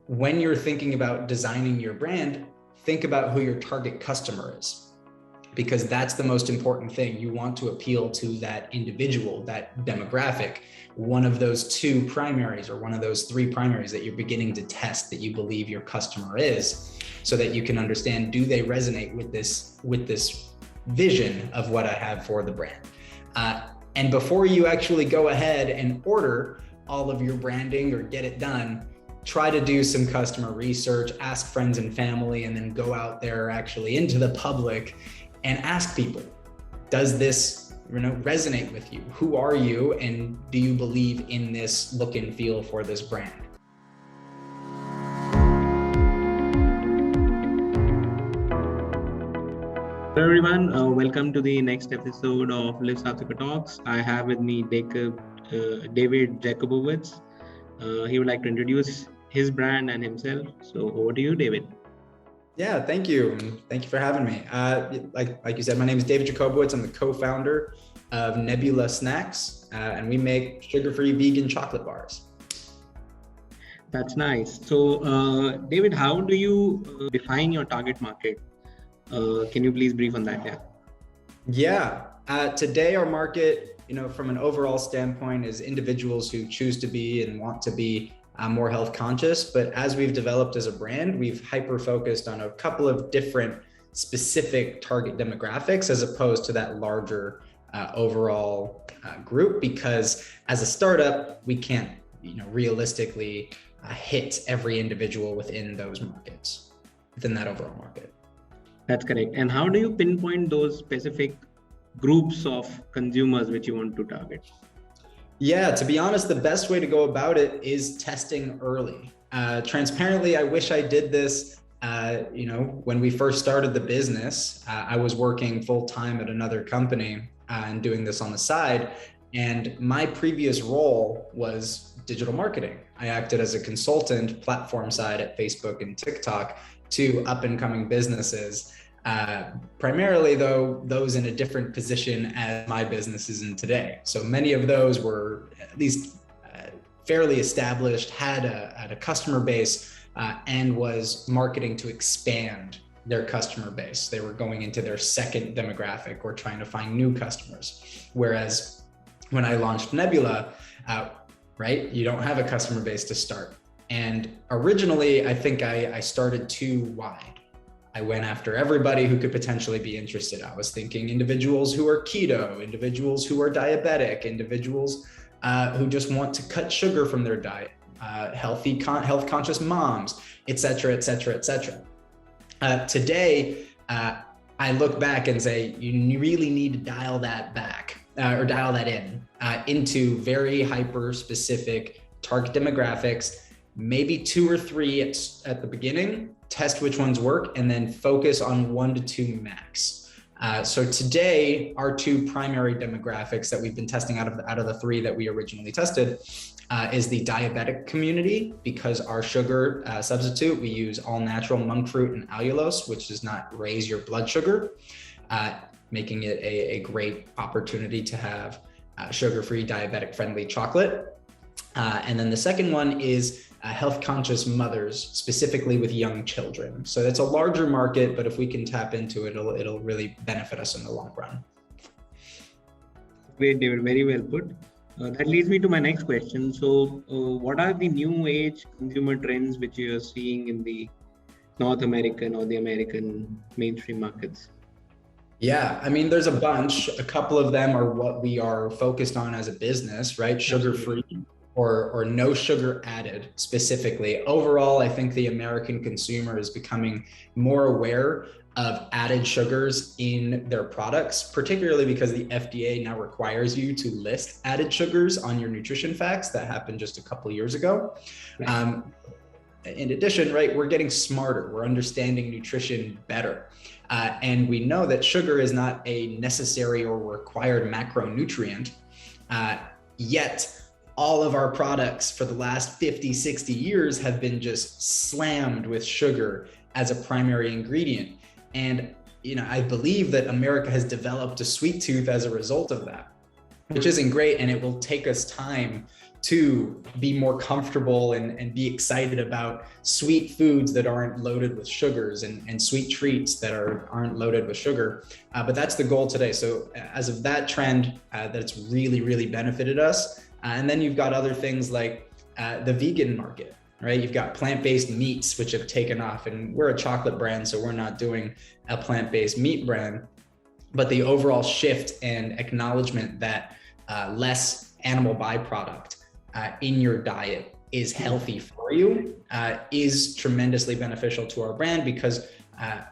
when you're thinking about designing your brand, think about who your target customer is, because that's the most important thing. You want to appeal to that individual, that demographic, one of those two primaries or one of those three primaries that you're beginning to test that you believe your customer is, so that you can understand, do they resonate with this vision of what I have for the brand? And before you actually go ahead and order all of your branding or get it done, try to do some customer research, ask friends and family, and then go out there actually into the public and ask people, does this resonate with you? Who are you? And do you believe in this look and feel for this brand? Hello everyone, welcome to the next episode of Live South Africa Talks. I have with me David Jakubowicz. He would like to introduce his brand and himself. So over to you, David. Yeah, thank you. Thank you for having me. Like you said, my name is David Jakubowicz. I'm the co-founder of Nebula Snacks, and we make sugar-free vegan chocolate bars. That's nice. So David, how do you define your target market? Can you please brief on that? Yeah. Today, our market, from an overall standpoint, is individuals who choose to be and want to be more health conscious. But as we've developed as a brand, we've hyper focused on a couple of different specific target demographics as opposed to that larger overall group, because as a startup, we can't realistically hit every individual within those markets, within that overall market. That's correct. And how do you pinpoint those specific groups of consumers which you want to target? Yeah, to be honest, the best way to go about it is testing early. Transparently, I wish I did this, when we first started the business. I was working full time at another company and doing this on the side. And my previous role was digital marketing. I acted as a consultant platform side at Facebook and TikTok to up and coming businesses. Primarily though, those in a different position as my business is in today. So many of those were at least fairly established, had a customer base, and was marketing to expand their customer base. They were going into their second demographic or trying to find new customers. Whereas when I launched Nebula, you don't have a customer base to start. And originally, I think I started too wide. I went after everybody who could potentially be interested. I was thinking individuals who are keto, individuals who are diabetic, individuals who just want to cut sugar from their diet, health conscious moms, et cetera, et cetera, et cetera. Today, I look back and say, you really need to dial that back or dial that in into very hyper specific target demographics, maybe 2 or 3 at the beginning, test which ones work, and then focus on 1 to 2 max. So today, our 2 primary demographics that we've been testing out of the 3 that we originally tested is the diabetic community, because our sugar substitute, we use all natural monk fruit and allulose, which does not raise your blood sugar, making it a great opportunity to have sugar-free, diabetic-friendly chocolate. And then the second one is health conscious mothers, specifically with young children. So it's a larger market, but if we can tap into it, it'll really benefit us in the long run. Great, David. Very well put. That leads me to my next question. So what are the new age consumer trends which you are seeing in the North American or the American mainstream markets? Yeah, I mean, there's a bunch. A couple of them are what we are focused on as a business, right? Sugar-free or no sugar added specifically. Overall, I think the American consumer is becoming more aware of added sugars in their products, particularly because the FDA now requires you to list added sugars on your nutrition facts. That happened just a couple of years ago. Right. In addition, we're getting smarter. We're understanding nutrition better. And we know that sugar is not a necessary or required macronutrient, yet all of our products for the last 50, 60 years have been just slammed with sugar as a primary ingredient. And, I believe that America has developed a sweet tooth as a result of that, which isn't great. And it will take us time to be more comfortable and be excited about sweet foods that aren't loaded with sugars and sweet treats that aren't loaded with sugar. But that's the goal today. So as of that trend, that's really, really benefited us. And then you've got other things like the vegan market, right? You've got plant-based meats, which have taken off, and we're a chocolate brand, so we're not doing a plant-based meat brand. But the overall shift and acknowledgement that less animal byproduct in your diet is healthy for you is tremendously beneficial to our brand, because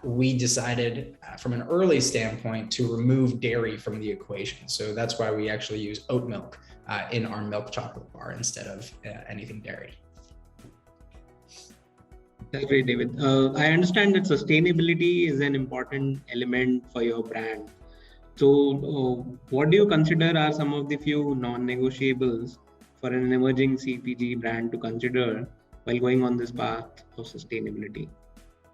we decided from an early standpoint to remove dairy from the equation. So that's why we actually use oat milk in our milk chocolate bar instead of anything dairy. That's great, David. I understand that sustainability is an important element for your brand. So what do you consider are some of the few non-negotiables for an emerging CPG brand to consider while going on this path of sustainability?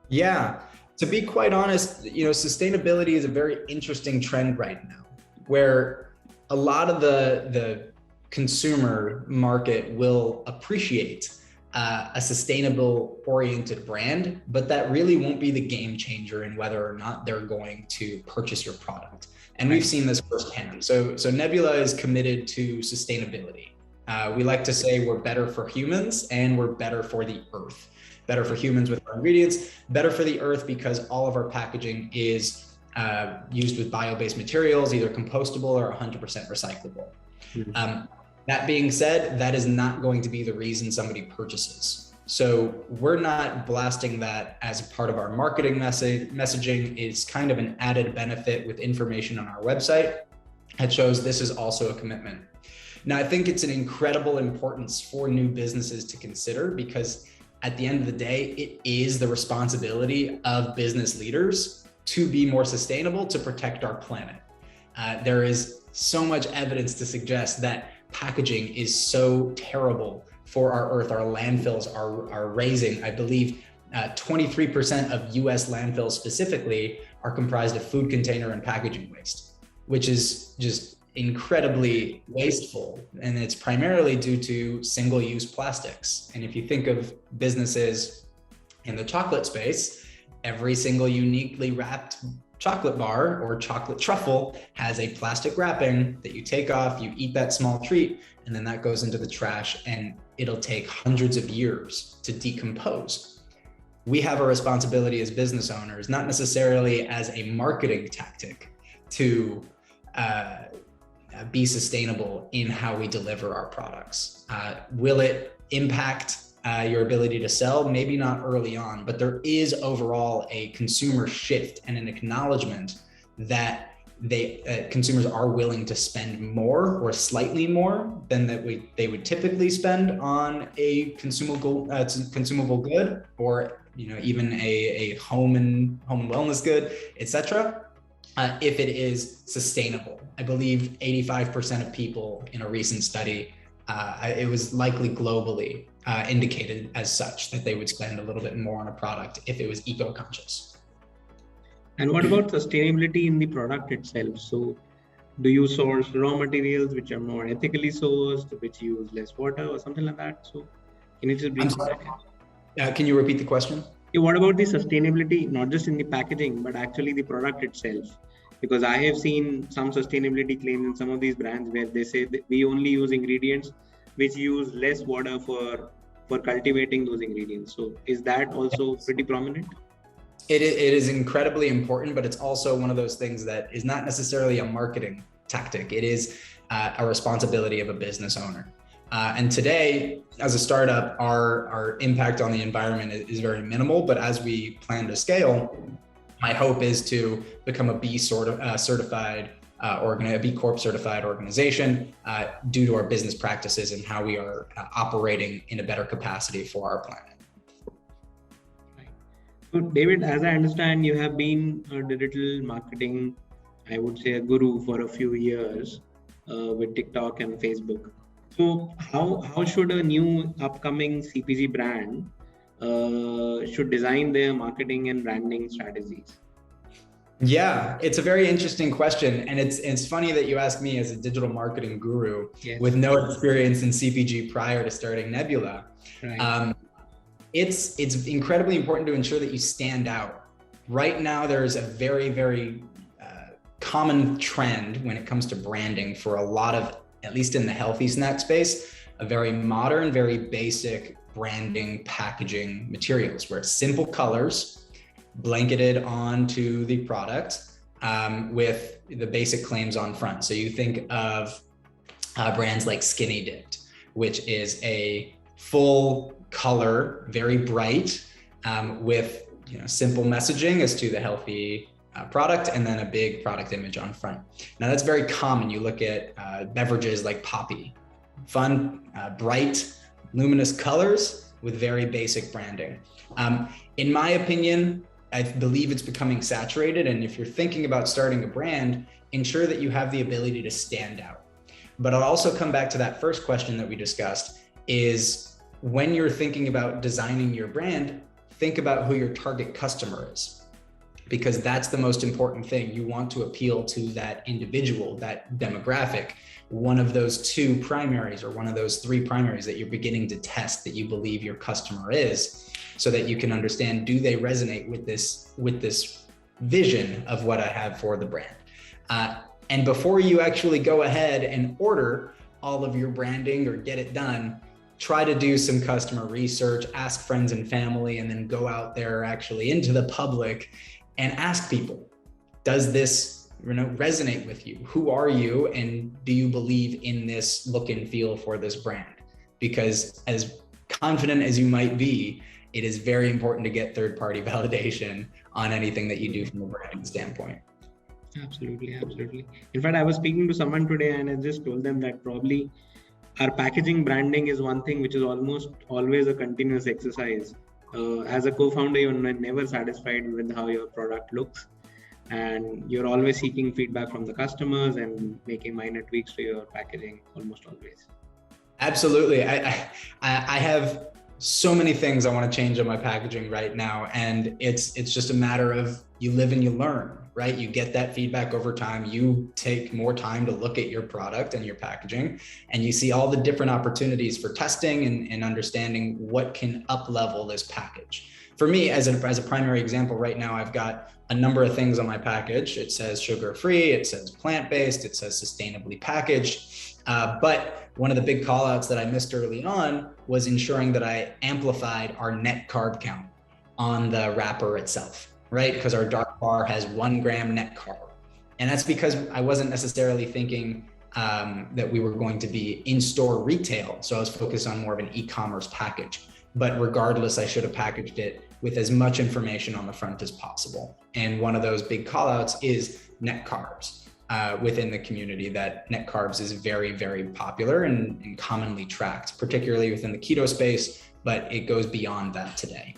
Yeah, to be quite honest, sustainability is a very interesting trend right now, where a lot of the consumer market will appreciate a sustainable oriented brand, but that really won't be the game changer in whether or not they're going to purchase your product. And we've seen this firsthand. So Nebula is committed to sustainability. We like to say we're better for humans and we're better for the earth. Better for humans with our ingredients, better for the earth because all of our packaging is used with bio-based materials, either compostable or 100% recyclable. Mm-hmm. That being said, that is not going to be the reason somebody purchases. So we're not blasting that as a part of our marketing messaging. It's kind of an added benefit with information on our website that shows this is also a commitment. Now, I think it's an incredible importance for new businesses to consider, because at the end of the day, it is the responsibility of business leaders to be more sustainable, to protect our planet. There is so much evidence to suggest that packaging is so terrible for our earth. Our landfills are raising. I believe 23% of US landfills specifically are comprised of food container and packaging waste, which is just incredibly wasteful. And it's primarily due to single-use plastics. And if you think of businesses in the chocolate space, every single uniquely wrapped chocolate bar or chocolate truffle has a plastic wrapping that you take off, you eat that small treat, and then that goes into the trash, and it'll take hundreds of years to decompose. We have a responsibility as business owners, not necessarily as a marketing tactic, to be sustainable in how we deliver our products. Will it impact your ability to sell? Maybe not early on, but there is overall a consumer shift and an acknowledgement that consumers are willing to spend more or slightly more than they would typically spend on a consumable good, or even a home and wellness good, etc. If it is sustainable. I believe 85% of people in a recent study, it was likely globally indicated as such, that they would spend a little bit more on a product if it was eco-conscious. And what about sustainability in the product itself? So do you source raw materials which are more ethically sourced, which use less water or something like that? So can you just briefly? Can you repeat the question? What about the sustainability, not just in the packaging, but actually the product itself? Because I have seen some sustainability claims in some of these brands where they say that we only use ingredients which use less water for cultivating those ingredients. So is that also pretty prominent? It is incredibly important, but it's also one of those things that is not necessarily a marketing tactic. It is a responsibility of a business owner. And today, as a startup, our impact on the environment is very minimal, but as we plan to scale, my hope is to become a B certified a B Corp certified organization due to our business practices and how we are operating in a better capacity for our planet. So David, as I understand, you have been a digital marketing, I would say, a guru for a few years with TikTok and Facebook. So how should a new upcoming CPG brand should design their marketing and branding strategies? Yeah, it's a very interesting question. And it's funny that you asked me as a digital marketing guru Yes, with no experience in CPG prior to starting Nebula. right. Um, it's incredibly important to ensure that you stand out. Right now, there's a very common trend when it comes to branding for a lot of, at least in the healthy snack space, a very modern, very basic branding packaging materials where it's simple colors blanketed onto the product with the basic claims on front. So you think of brands like Skinny Dipped, which is a full color, very bright, with simple messaging as to the healthy product, and then a big product image on front. Now that's very common. You look at beverages like Poppi, fun, bright, luminous colors with very basic branding. In my opinion, I believe it's becoming saturated. And if you're thinking about starting a brand, ensure that you have the ability to stand out. But I'll also come back to that first question that we discussed is when you're thinking about designing your brand, think about who your target customer is, because that's the most important thing. You want to appeal to that individual, that demographic, one of those two primaries or one of those three primaries that you're beginning to test that you believe your customer is, so that you can understand, do they resonate with this vision of what I have for the brand? And before you actually go ahead and order all of your branding or get it done, try to do some customer research, ask friends and family, and then go out there actually into the public and ask people, does this resonate with you? Who are you? And do you believe in this look and feel for this brand? Because as confident as you might be, it is very important to get third-party validation on anything that you do from a branding standpoint. Absolutely, absolutely. In fact, I was speaking to someone today and I just told them that probably our packaging branding is one thing which is almost always a continuous exercise. As a co-founder, you're never satisfied with how your product looks, and you're always seeking feedback from the customers and making minor tweaks to your packaging almost always. Absolutely. I have so many things I want to change on my packaging right now. And it's just a matter of you live and you learn, right? You get that feedback over time. You take more time to look at your product and your packaging, and you see all the different opportunities for testing and understanding what can up level this package. For me, as a primary example, right now, I've got a number of things on my package. It says sugar-free, it says plant-based, it says sustainably packaged. But one of the big call outs that I missed early on was ensuring that I amplified our net carb count on the wrapper itself, right? Because our dark bar has 1 gram net carb. And that's because I wasn't necessarily thinking that we were going to be in-store retail. So I was focused on more of an e-commerce package. But regardless, I should have packaged it with as much information on the front as possible. And one of those big call outs is net carbs. Within the community, that net carbs is very, very popular and commonly tracked, particularly within the keto space, but it goes beyond that today.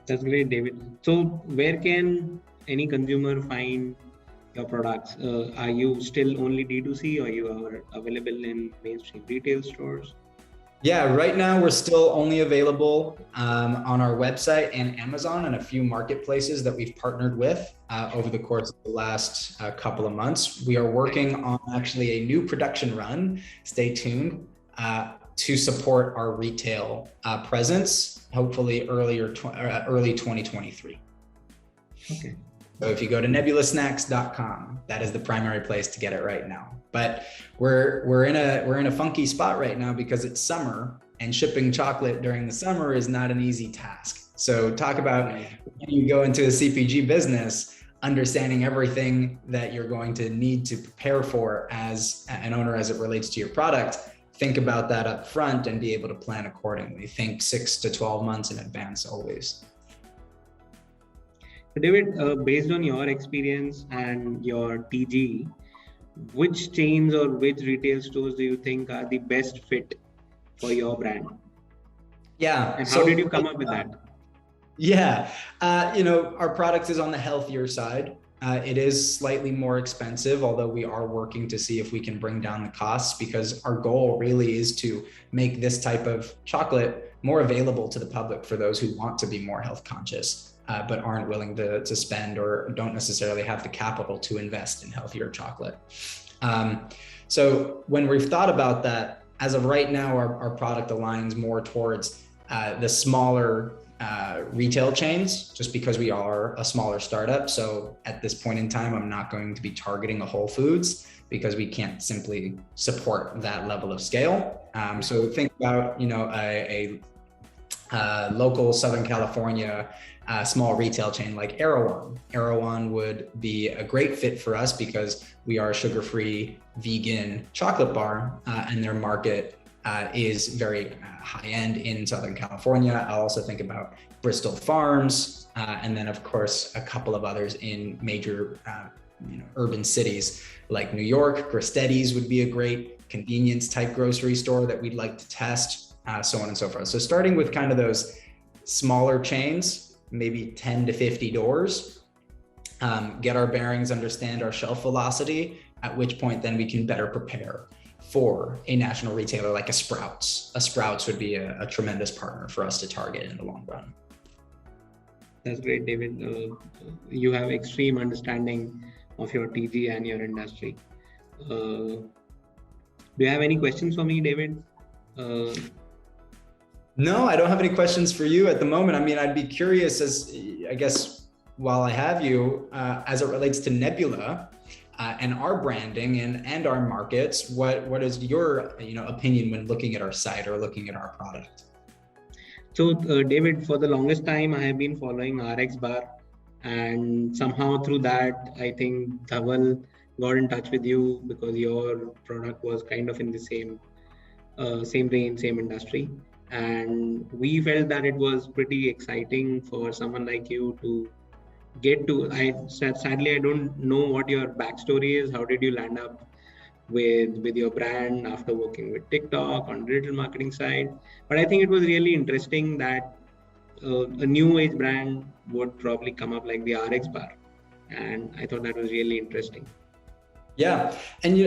That's great, David. So where can any consumer find your products? Are you still only D2C, or you are available in mainstream retail stores? Yeah, right now we're still only available on our website and Amazon and a few marketplaces that we've partnered with over the course of the last couple of months. We are working on actually a new production run, stay tuned, to support our retail presence, hopefully early 2023. Okay. So if you go to nebulasnacks.com, that is the primary place to get it right now. But we're in a funky spot right now because it's summer, and shipping chocolate during the summer is not an easy task. So talk about when you go into a CPG business, understanding everything that you're going to need to prepare for as an owner as it relates to your product. Think about that up front and be able to plan accordingly. Think 6 to 12 months in advance always. David, based on your experience and your TG, which chains or which retail stores do you think are the best fit for your brand? Yeah. And how did you come up with that? Yeah. Our product is on the healthier side. It is slightly more expensive, although we are working to see if we can bring down the costs, because our goal really is to make this type of chocolate more available to the public for those who want to be more health conscious. but aren't willing to spend or don't necessarily have the capital to invest in healthier chocolate. So when we've thought about that, as of right now, our product aligns more towards the smaller retail chains, just because we are a smaller startup. So at this point in time, I'm not going to be targeting a Whole Foods because we can't simply support that level of scale. So think about, a local Southern California small retail chain like Erewhon. Erewhon would be a great fit for us because we are a sugar-free vegan chocolate bar, and their market is very high-end in Southern California. I'll also think about Bristol Farms, and then of course a couple of others in major urban cities like New York. Gristetti's would be a great convenience type grocery store that we'd like to test, so on and so forth. So starting with kind of those smaller chains, maybe 10 to 50 doors, get our bearings, understand our shelf velocity, at which point then we can better prepare for a national retailer like a Sprouts. A Sprouts would be a tremendous partner for us to target in the long run. That's great, David. You have extreme understanding of your TG and your industry. Do you have any questions for me, David? No, I don't have any questions for you at the moment. I mean, I'd be curious, as I guess while I have you, as it relates to Nebula and our branding and our markets, what is your opinion when looking at our site or looking at our product? So David, for the longest time, I have been following RX Bar, and somehow through that, I think Dhaval got in touch with you because your product was kind of in the same range, same industry. And we felt that it was pretty exciting for someone like you to get to. Sadly, I don't know what your backstory is. How did you land up with your brand after working with TikTok on digital marketing side? But I think it was really interesting that a new age brand would probably come up like the RX Bar, and I thought that was really interesting. Yeah, and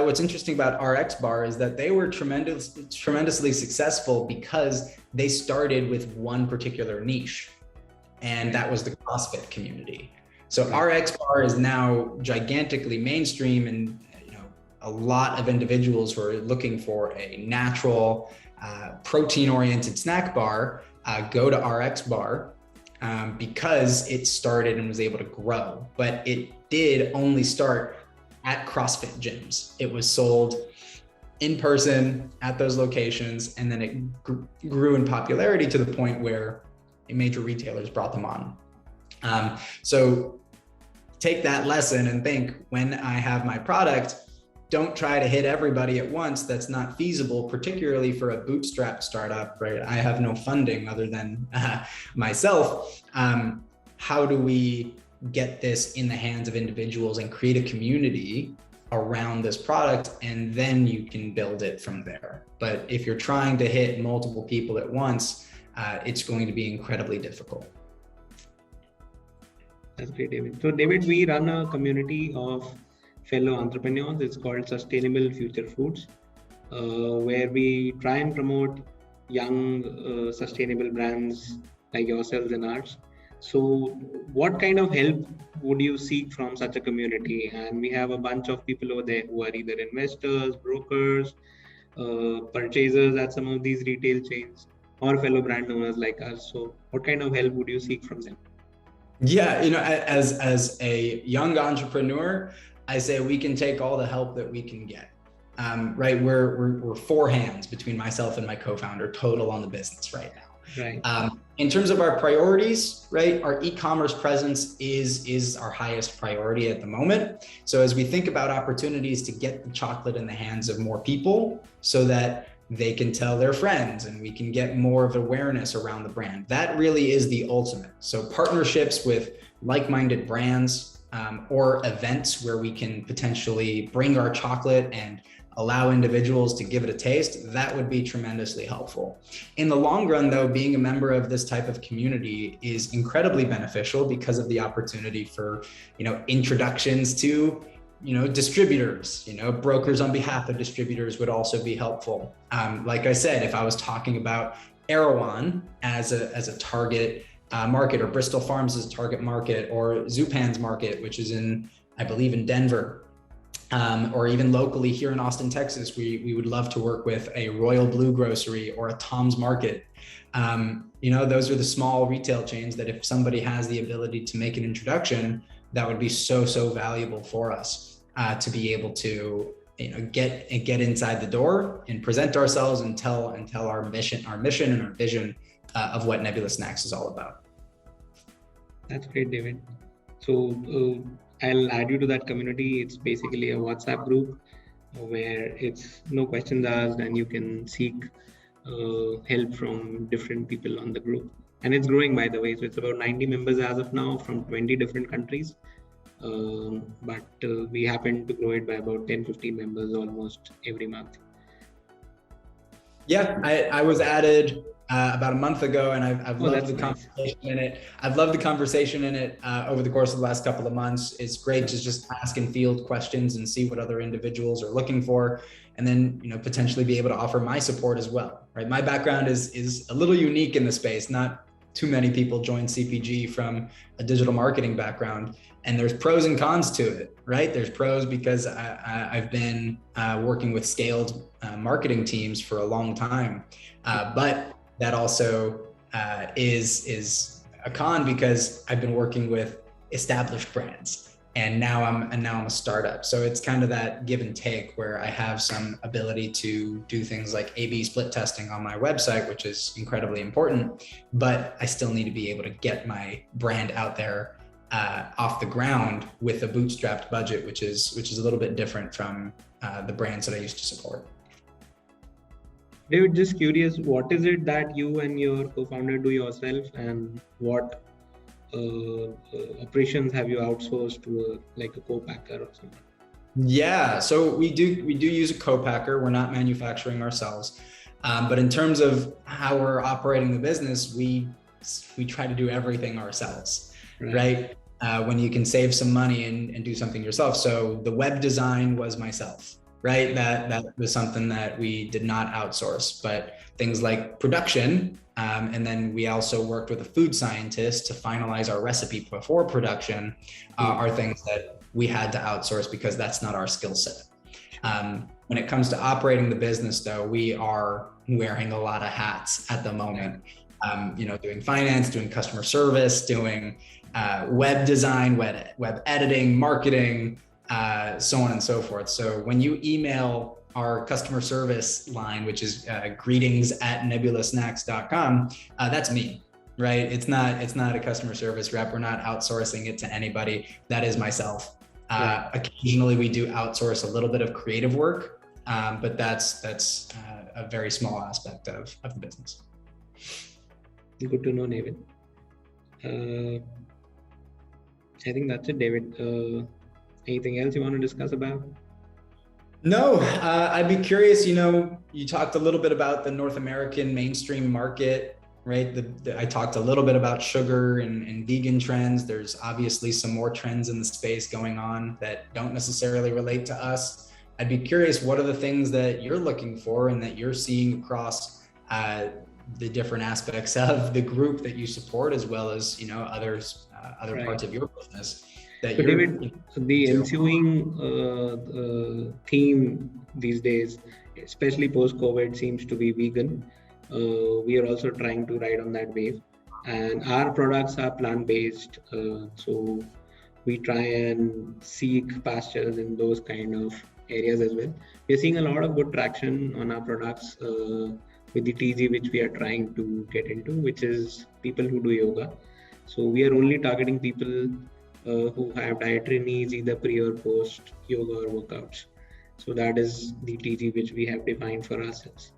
what's interesting about RX Bar is that they were tremendously successful because they started with one particular niche, and that was the CrossFit community. So RX Bar is now gigantically mainstream, and a lot of individuals who are looking for a natural, protein-oriented snack bar go to RX Bar because it started and was able to grow. But it did only start at CrossFit gyms. It was sold in person at those locations, and then it grew in popularity to the point where major retailers brought them on. So take that lesson and think, when I have my product, don't try to hit everybody at once. That's not feasible, particularly for a bootstrap startup, right? I have no funding other than myself. How do we get this in the hands of individuals and create a community around this product? And then you can build it from there. But if you're trying to hit multiple people at once, it's going to be incredibly difficult. That's great, David. So David, we run a community of fellow entrepreneurs. It's called Sustainable Future Foods, where we try and promote young sustainable brands like yourselves and ours. So what kind of help would you seek from such a community? And we have a bunch of people over there who are either investors, brokers, purchasers at some of these retail chains, or fellow brand owners like us. So what kind of help would you seek from them? Yeah, as a young entrepreneur, I say we can take all the help that we can get. Right, we're four hands between myself and my co-founder total on the business right now. Right. In terms of our priorities, right, our e-commerce presence is our highest priority at the moment. So as we think about opportunities to get the chocolate in the hands of more people so that they can tell their friends and we can get more of awareness around the brand, that really is the ultimate. So partnerships with like-minded brands, or events where we can potentially bring our chocolate and allow individuals to give it a taste, that would be tremendously helpful. In the long run, though, being a member of this type of community is incredibly beneficial because of the opportunity for, introductions to, distributors, brokers on behalf of distributors would also be helpful. Like I said, if I was talking about Erewhon as a target market, or Bristol Farms' target market, or Zupan's market, which is I believe in Denver, or even locally here in Austin, Texas, we would love to work with a Royal Blue Grocery or a Tom's Market. Those are the small retail chains that if somebody has the ability to make an introduction, that would be so valuable for us to be able to get inside the door and present ourselves and tell our mission and our vision of what Nebulous Snacks is all about. That's great, David. So I'll add you to that community. It's basically a WhatsApp group where it's no questions asked, and you can seek help from different people on the group. And it's growing, by the way. So it's about 90 members as of now from 20 different countries. But we happen to grow it by about 10-15 members almost every month. Yeah, I was added about a month ago, and I've loved the conversation in it. I've loved the conversation in it over the course of the last couple of months. It's great to just ask and field questions and see what other individuals are looking for, and then potentially be able to offer my support as well. Right, my background is a little unique in the space. Not too many people join CPG from a digital marketing background, and there's pros and cons to it. Right, there's pros because I've been working with scaled marketing teams for a long time, but that also is a con because I've been working with established brands, and now I'm a startup. So it's kind of that give and take where I have some ability to do things like A/B split testing on my website, which is incredibly important, but I still need to be able to get my brand out there off the ground with a bootstrapped budget, which is a little bit different from the brands that I used to support. David, just curious, what is it that you and your co-founder do yourself, and what operations have you outsourced to a co-packer or something? Yeah, so we do use a co-packer. We're not manufacturing ourselves, but in terms of how we're operating the business, we try to do everything ourselves, right? When you can save some money and do something yourself. So the web design was myself. Right, that was something that we did not outsource, but things like production, and then we also worked with a food scientist to finalize our recipe before production, are things that we had to outsource because that's not our skill set. When it comes to operating the business, though, we are wearing a lot of hats at the moment. Doing finance, doing customer service, doing web design, web editing, marketing, so on and so forth. So when you email our customer service line, which is greetings@nebulosnacks.com, that's me, right? It's not a customer service rep. We're not outsourcing it to anybody. That is myself. Occasionally we do outsource a little bit of creative work, but that's a very small aspect of the business. Good to know, David. I think that's it, David. Anything else you want to discuss about? No, I'd be curious, you talked a little bit about the North American mainstream market, right? I talked a little bit about sugar and vegan trends. There's obviously some more trends in the space going on that don't necessarily relate to us. I'd be curious, what are the things that you're looking for and that you're seeing across the different aspects of the group that you support, as well as, other parts of your business? So David, the ensuing theme these days, especially post-COVID, seems to be vegan. We are also trying to ride on that wave, and our products are plant-based. So we try and seek pastures in those kind of areas as well. We're seeing a lot of good traction on our products with the TG, which we are trying to get into, which is people who do yoga. So we are only targeting people who have dietary needs either pre or post yoga or workouts. So that is the TG which we have defined for ourselves.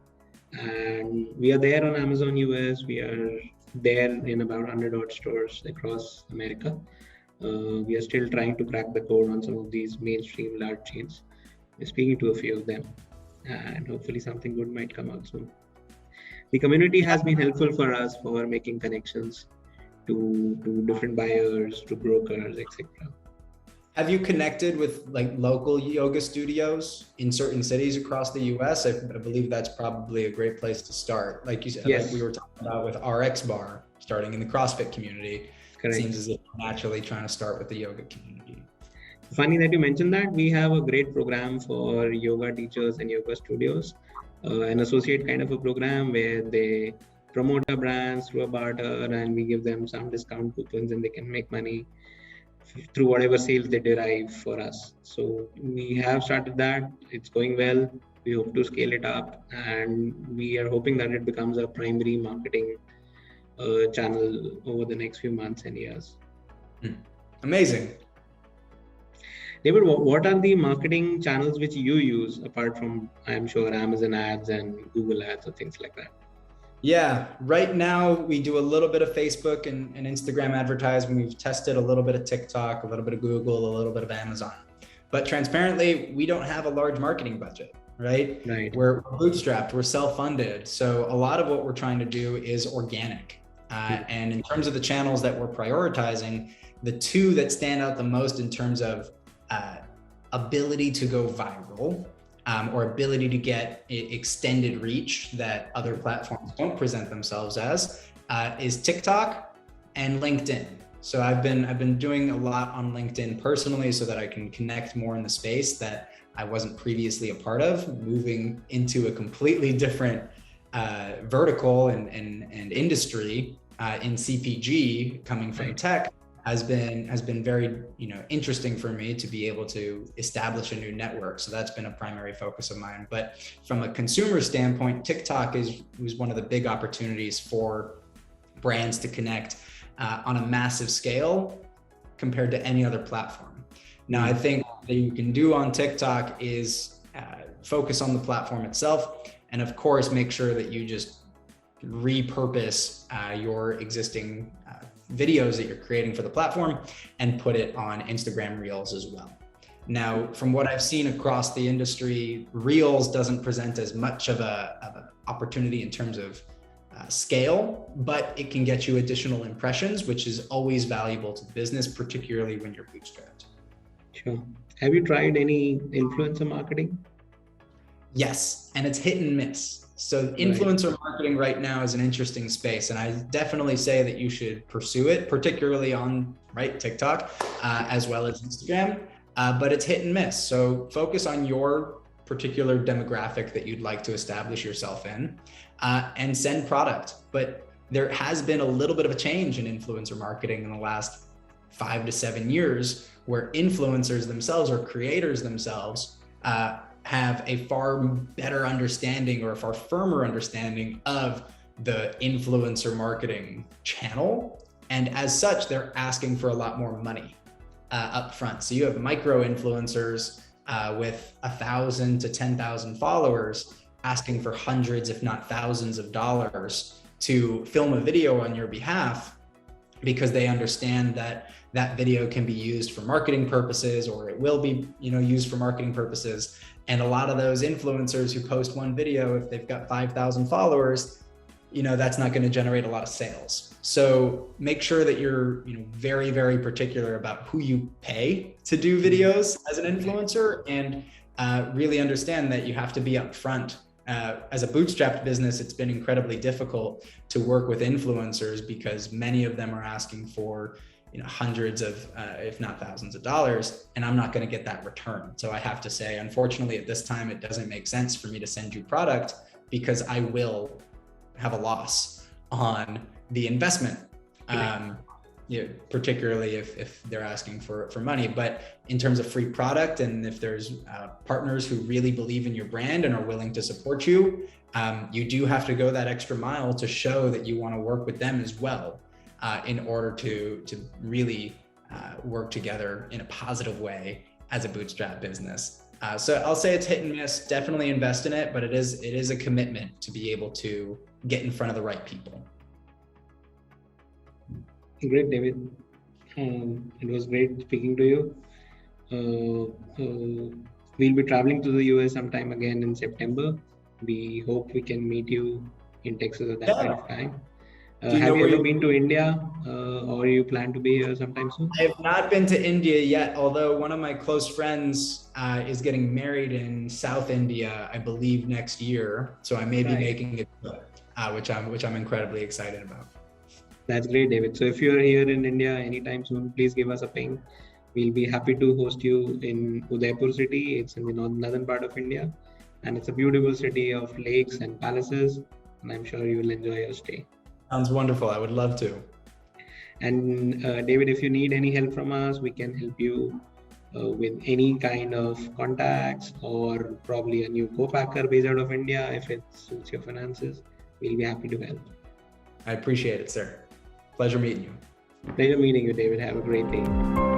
And we are there on Amazon US. We are there in about 100 odd stores across America. We are still trying to crack the code on some of these mainstream large chains. We're speaking to a few of them, and hopefully something good might come out soon. The community has been helpful for us for making connections to different buyers, to brokers, etc. Have you connected with like local yoga studios in certain cities across the US? I believe that's probably a great place to start. Like you said, like we Yes, were talking about with RX Bar, starting in the CrossFit community. It correct. seems as if we're naturally trying to start with the yoga community. Funny that you mentioned that. We have a great program for yoga teachers and yoga studios, an associate kind of a program where they promote our brands through a barter, and we give them some discount coupons and they can make money through whatever sales they derive for us. So we have started that. It's going well. We hope to scale it up, and we are hoping that it becomes a primary marketing channel over the next few months and years. Amazing. David, what are the marketing channels which you use apart from, I'm sure, Amazon ads and Google ads or things like that? Yeah, right now we do a little bit of Facebook and Instagram advertising. We've tested a little bit of TikTok, a little bit of Google, a little bit of Amazon. But transparently, we don't have a large marketing budget, right? Right. We're bootstrapped, we're self-funded. So a lot of what we're trying to do is organic. And in terms of the channels that we're prioritizing, the two that stand out the most in terms of ability to go viral, or ability to get extended reach that other platforms don't present themselves as, is TikTok and LinkedIn. So I've been doing a lot on LinkedIn personally so that I can connect more in the space that I wasn't previously a part of, moving into a completely different vertical and industry in CPG, coming from tech. Has been very interesting for me to be able to establish a new network. So that's been a primary focus of mine. But from a consumer standpoint, TikTok was one of the big opportunities for brands to connect on a massive scale compared to any other platform. Now, I think what you can do on TikTok is focus on the platform itself, and of course, make sure that you just repurpose your existing videos that you're creating for the platform and put it on Instagram Reels as well. Now, from what I've seen across the industry, Reels doesn't present as much of an opportunity in terms of scale, but it can get you additional impressions, which is always valuable to the business, particularly when you're bootstrapped. Sure. Have you tried any influencer marketing? Yes, and it's hit and miss. So influencer marketing right now is an interesting space, and I definitely say that you should pursue it, particularly on TikTok, as well as Instagram, but it's hit and miss. So focus on your particular demographic that you'd like to establish yourself in, and send product. But there has been a little bit of a change in influencer marketing in the last 5 to 7 years, where influencers themselves or creators themselves have a far better understanding or a far firmer understanding of the influencer marketing channel. And as such, they're asking for a lot more money up front. So you have micro influencers with 1,000 to 10,000 followers asking for hundreds, if not thousands of dollars to film a video on your behalf, because they understand that that video can be used for marketing purposes, or it will be used for marketing purposes. And a lot of those influencers who post one video, if they've got 5,000 followers, that's not going to generate a lot of sales. So make sure that you're very, very particular about who you pay to do videos as an influencer, and really understand that you have to be upfront. As a bootstrapped business, it's been incredibly difficult to work with influencers because many of them are asking for hundreds of, if not thousands of dollars, and I'm not going to get that return. So I have to say, unfortunately, at this time, it doesn't make sense for me to send you product because I will have a loss on the investment, particularly if they're asking for money. But in terms of free product, and if there's partners who really believe in your brand and are willing to support you, you do have to go that extra mile to show that you want to work with them as well. In order to really work together in a positive way as a bootstrap business. So I'll say it's hit and miss. Definitely invest in it, but it is a commitment to be able to get in front of the right people. Great, David. It was great speaking to you. We'll be traveling to the US sometime again in September. We hope we can meet you in Texas at that point of time. Do you Have know you where ever you- been to India, or you plan to be here sometime soon? I have not been to India yet, although one of my close friends is getting married in South India, I believe next year. So I may be Right. making it, which I'm incredibly excited about. That's great, David. So if you're here in India anytime soon, please give us a ping. We'll be happy to host you in Udaipur city. It's in the northern part of India, and it's a beautiful city of lakes and palaces. And I'm sure you will enjoy your stay. Sounds wonderful. I would love to. And David, if you need any help from us, we can help you with any kind of contacts or probably a new co-packer based out of India. If it suits your finances, we'll be happy to help. I appreciate it, sir. Pleasure meeting you. Pleasure meeting you, David. Have a great day.